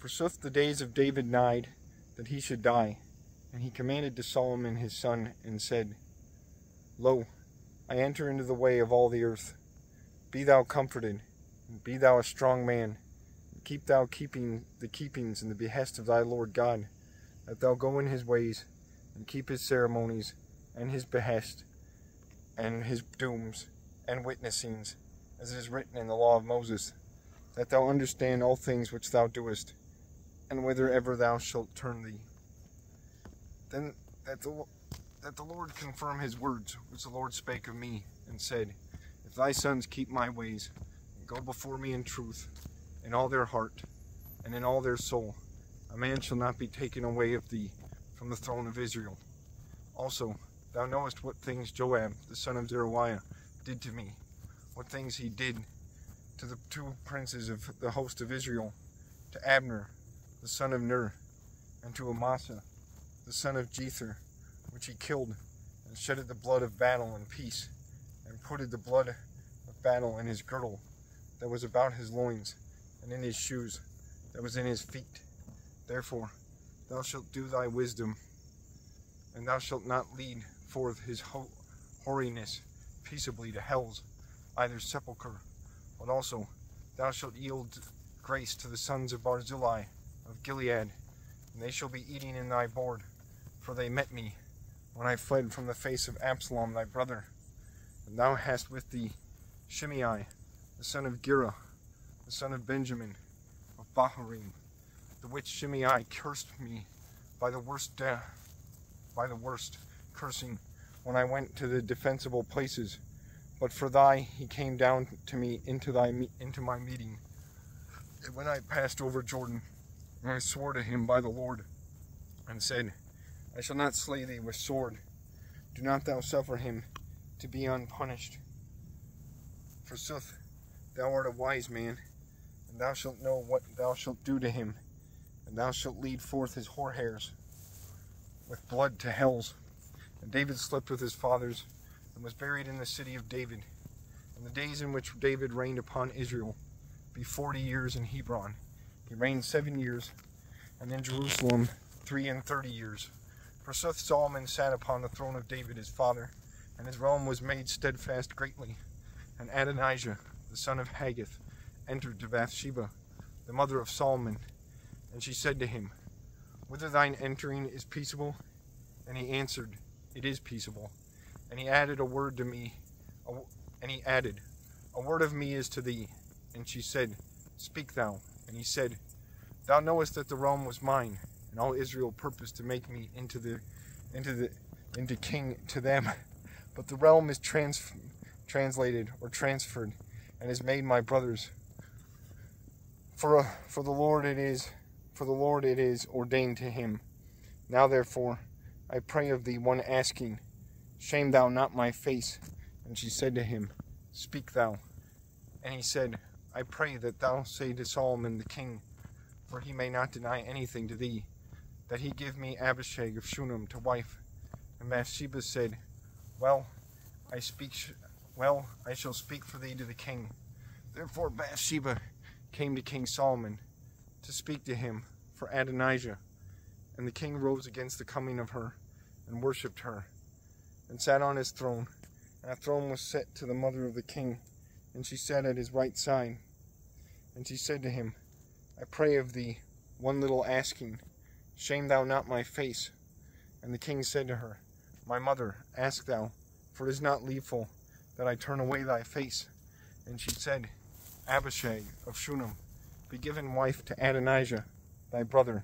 Forsooth the days of David nighed, that he should die. And he commanded to Solomon his son, and said, Lo, I enter into the way of all the earth. Be thou comforted, and be thou a strong man, and keep thou keeping the keepings and the behest of thy Lord God, that thou go in his ways, and keep his ceremonies, and his behest, and his dooms, and witnessings, as it is written in the law of Moses, that thou understand all things which thou doest, and whithersoever thou shalt turn thee. Then that the Lord confirm his words, which the Lord spake of me, and said, If thy sons keep my ways, and go before me in truth, in all their heart, and in all their soul, a man shall not be taken away of thee from the throne of Israel. Also, thou knowest what things Joab, the son of Zeruiah, did to me, what things he did to the two princes of the host of Israel, to Abner, the son of Ner, and to Amasa, the son of Jether, which he killed, and shedded the blood of battle in peace, and putted the blood of battle in his girdle that was about his loins, and in his shoes that was in his feet. Therefore thou shalt do thy wisdom, and thou shalt not lead forth his hoariness peaceably to hell's either sepulchre, but also thou shalt yield grace to the sons of Barzillai of Gilead, and they shall be eating in thy board, for they met me when I fled from the face of Absalom thy brother. And thou hast with thee Shimei, the son of Gera, the son of Benjamin, of Bahurim, the which Shimei cursed me by the worst cursing when I went to the defensible places. But for thy he came down to me into my meeting. And when I passed over Jordan, I swore to him by the Lord, and said, I shall not slay thee with sword. Do not thou suffer him to be unpunished. Forsooth, thou art a wise man, and thou shalt know what thou shalt do to him, and thou shalt lead forth his whore hairs with blood to hells. And David slept with his fathers, and was buried in the city of David. In the days in which David reigned upon Israel, be 40 years in Hebron. He reigned 7 years, and in Jerusalem 33 years. Forsooth Solomon sat upon the throne of David his father, and his realm was made steadfast greatly. And Adonijah, the son of Haggith, entered to Bathsheba, the mother of Solomon, and she said to him, Whither thine entering is peaceable? And he answered, It is peaceable. And he added a word to me, A word of me is to thee. And she said, Speak thou. And he said, Thou knowest that the realm was mine, and all Israel purposed to make me into king to them. But the realm is translated or transferred, and is made my brother's. For the Lord it is ordained to him. Now therefore I pray of thee one asking, Shame thou not my face. And she said to him, Speak thou. And he said, I pray that thou say to Solomon the king, for he may not deny anything to thee, that he give me Abishag of Shunem to wife. And Bathsheba said, Well, I shall speak for thee to the king. Therefore Bathsheba came to King Solomon to speak to him for Adonijah. And the king rose against the coming of her, and worshipped her, and sat on his throne. And a throne was set to the mother of the king, and she sat at his right side. And she said to him, I pray of thee one little asking, Shame thou not my face. And the king said to her, My mother, ask thou, for it is not needful that I turn away thy face. And she said, Abishag of Shunem, be given wife to Adonijah, thy brother.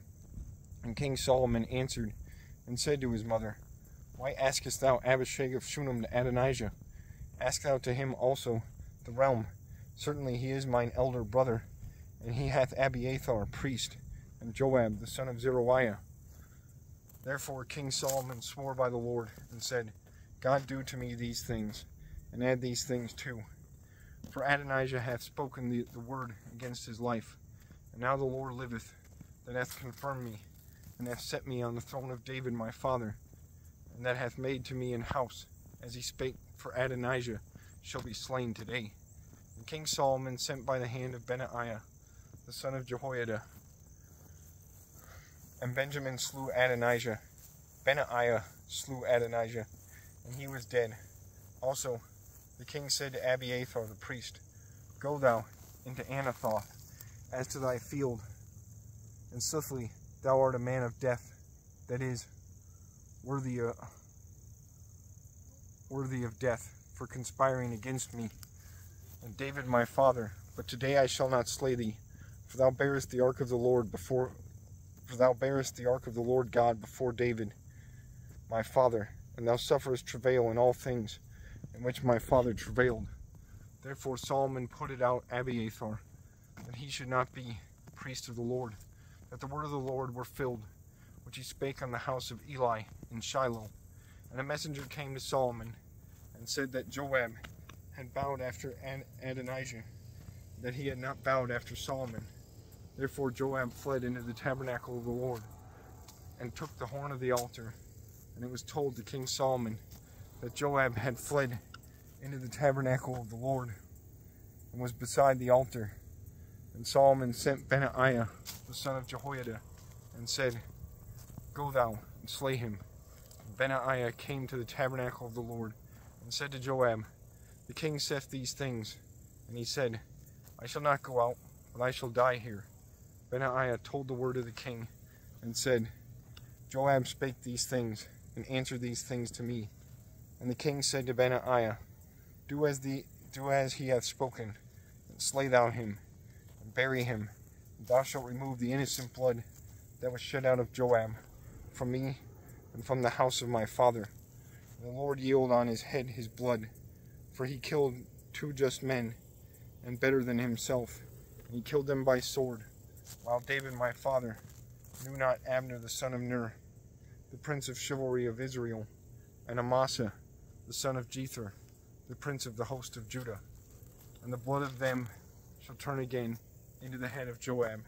And King Solomon answered and said to his mother, Why askest thou Abishag of Shunem to Adonijah? Ask thou to him also the realm. Certainly he is mine elder brother, and he hath Abiathar priest, and Joab the son of Zeruiah. Therefore King Solomon swore by the Lord, and said, God do to me these things, and add these things too. For Adonijah hath spoken the word against his life. And now the Lord liveth, that hath confirmed me, and hath set me on the throne of David my father, and that hath made to me an house, as he spake for Adonijah, shall be slain today. And King Solomon sent by the hand of Benaiah, the son of Jehoiada, And Benjamin slew Adonijah. Benaiah slew Adonijah, and he was dead. Also, the king said to Abiathar the priest, Go thou into Anathoth, as to thy field, and swiftly thou art a man of death, that is, worthy of death, for conspiring against me and David my father. But today I shall not slay thee, for thou bearest the ark of the Lord God before David my father, and thou sufferest travail in all things in which my father travailed. Therefore Solomon put it out Abiathar, that he should not be priest of the Lord, that the word of the Lord were filled, which he spake on the house of Eli in Shiloh. And a messenger came to Solomon, and said that Joab had bowed after Adonijah, that he had not bowed after Solomon. Therefore Joab fled into the tabernacle of the Lord, and took the horn of the altar. And it was told to King Solomon that Joab had fled into the tabernacle of the Lord, and was beside the altar. And Solomon sent Benaiah the son of Jehoiada, and said, Go thou and slay him. And Benaiah came to the tabernacle of the Lord, and said to Joab, The king saith these things. And he said, I shall not go out, but I shall die here. Benaiah told the word of the king, and said, Joab spake these things, and answered these things to me. And the king said to Benaiah, Do as he hath spoken, and slay thou him, and bury him, and thou shalt remove the innocent blood that was shed out of Joab from me and from the house of my father. And the Lord yield on his head his blood, for he killed 2 just men, and better than himself, and he killed them by sword, while David my father knew not Abner the son of Ner, the prince of chivalry of Israel, and Amasa the son of Jether, the prince of the host of Judah. And the blood of them shall turn again into the head of Joab,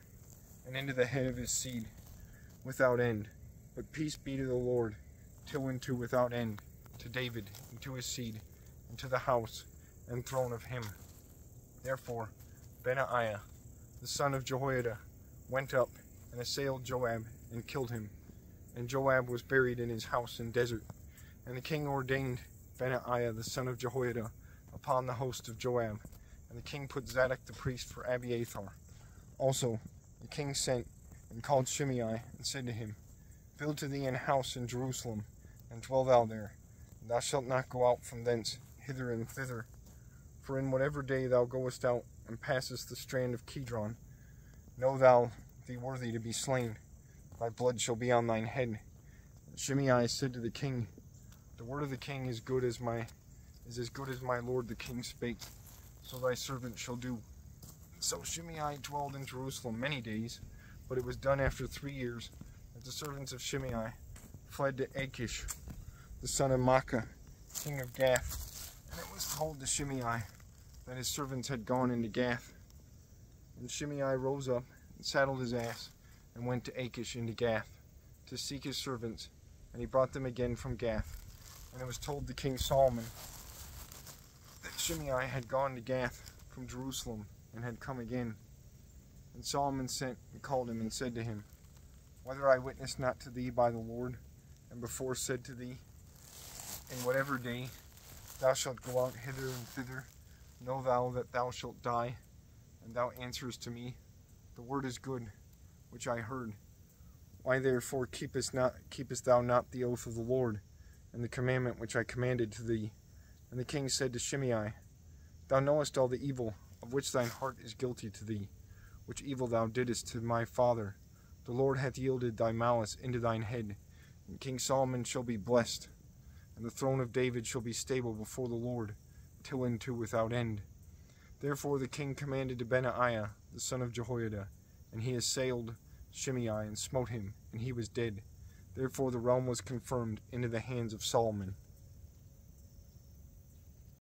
and into the head of his seed, without end. But peace be to the Lord, till unto without end, to David, and to his seed, and to the house and throne of him. Therefore Benaiah the son of Jehoiada went up and assailed Joab, and killed him. And Joab was buried in his house in desert. And the king ordained Benaiah the son of Jehoiada upon the host of Joab. And the king put Zadok the priest for Abiathar. Also the king sent and called Shimei, and said to him, Build to thee an house in Jerusalem, and dwell thou there. And thou shalt not go out from thence hither and thither. For in whatever day thou goest out, and passest the strand of Kidron, know thou thee worthy to be slain. Thy blood shall be on thine head. And Shimei said to the king, The word of the king is as good as my lord the king spake, so thy servant shall do. So Shimei dwelled in Jerusalem many days, but it was done after 3 years that the servants of Shimei fled to Achish, the son of Maacah, king of Gath. And it was told to Shimei that his servants had gone into Gath. And Shimei rose up and saddled his ass, and went to Achish into Gath, to seek his servants, and he brought them again from Gath. And it was told to King Solomon that Shimei had gone to Gath from Jerusalem, and had come again. And Solomon sent and called him, and said to him, Whether I witnessed not to thee by the Lord, and before said to thee, In whatever day thou shalt go out hither and thither, know thou that thou shalt die. And thou answerest to me, The word is good, which I heard. Why therefore keepest thou not the oath of the Lord, and the commandment which I commanded to thee? And the king said to Shimei, Thou knowest all the evil of which thine heart is guilty to thee, which evil thou didst to my father. The Lord hath yielded thy malice into thine head, and King Solomon shall be blessed, and the throne of David shall be stable before the Lord, till unto without end. Therefore the king commanded to Benaiah the son of Jehoiada, and he assailed Shimei, and smote him, and he was dead. Therefore the realm was confirmed into the hands of Solomon.